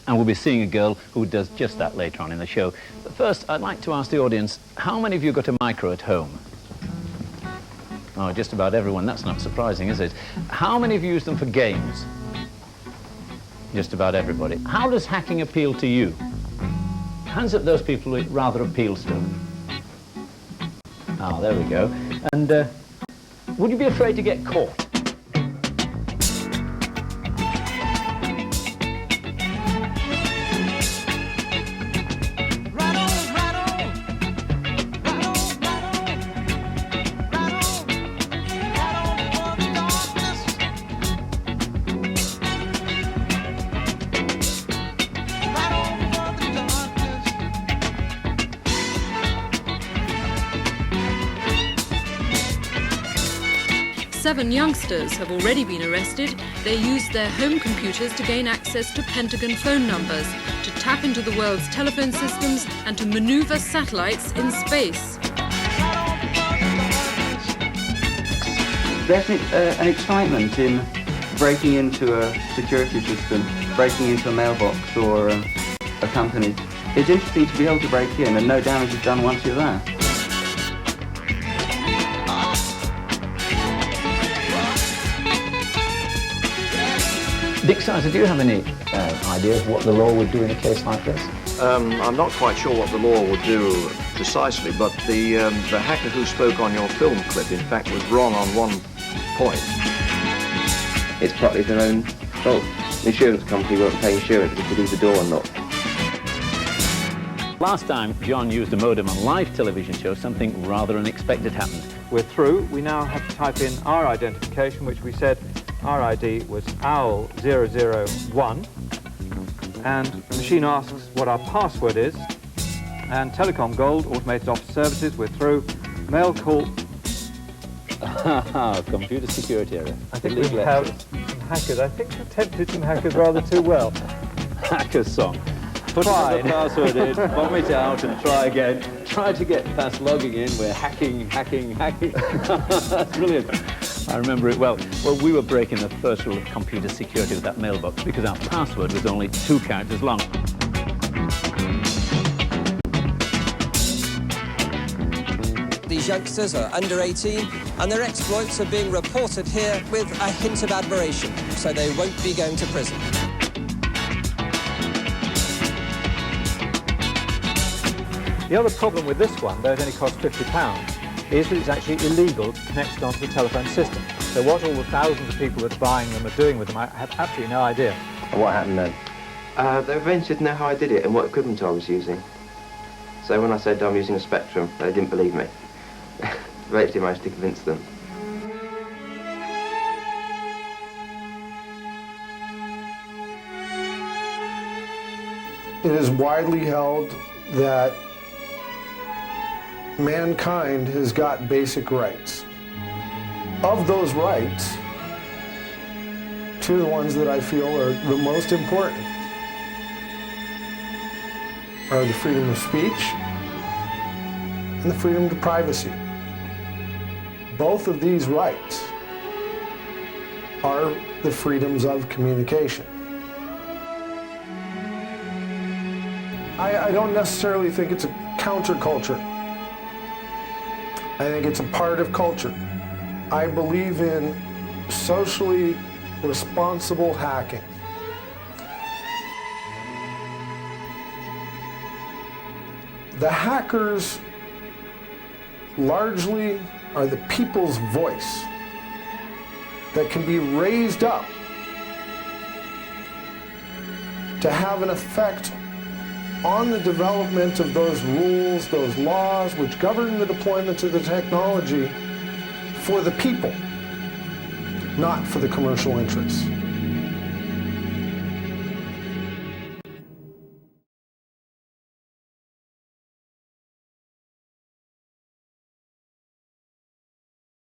and we'll be seeing a girl who does just that later on in the show. But first, I'd like to ask the audience, how many of you got a micro at home? Oh, just about everyone. That's not surprising, is it? How many of you use them for games? Just about everybody. How does hacking appeal to you? Hands up those people it rather appeals to. Ah, there we go. And would you be afraid to get caught? Seven youngsters have already been arrested. They used their home computers to gain access to Pentagon phone numbers, to tap into the world's telephone systems and to maneuver satellites in space. There's an excitement in breaking into a security system, breaking into a mailbox or a company. It's interesting to be able to break in and no damage is done once you're there. Dick Sizer, do you have any idea of what the law would do in a case like this? I'm not quite sure what the law would do precisely, but the hacker who spoke on your film clip, in fact, was wrong on one point. It's partly their own fault. The insurance company won't pay insurance if you leave the door unlocked. Last time John used a modem on live television show, something rather unexpected happened. We're through. We now have to type in our identification, which we said our ID was OWL001, and the machine asks what our password is, and Telecom Gold, Automated Office Services, we're through. Mail call. Computer security error. I think we have some hackers. I think we tempted some hackers rather too well. Hacker's song. Put the password in, vomit out and try again. Try to get past logging in. We're hacking. That's brilliant. I remember it well. Well, we were breaking the first rule of computer security with that mailbox because our password was only 2 characters long. These youngsters are under 18 and their exploits are being reported here with a hint of admiration, so they won't be going to prison. The other problem with this one, though it only costs £50, is that it's actually illegal to connect it onto the telephone system. So what all the thousands of people that are buying them are doing with them, I have absolutely no idea. What happened then? They eventually didn't know how I did it and what equipment I was using. So when I said I'm using a Spectrum, they didn't believe me. Eventually managed to convince them. It is widely held that mankind has got basic rights. Of those rights, 2 of the ones that I feel are the most important are the freedom of speech and the freedom to privacy. Both of these rights are the freedoms of communication. I don't necessarily think it's a counterculture. I think it's a part of culture. I believe in socially responsible hacking. The hackers largely are the people's voice that can be raised up to have an effect on the development of those rules, those laws which govern the deployment of the technology for the people, not for the commercial interests.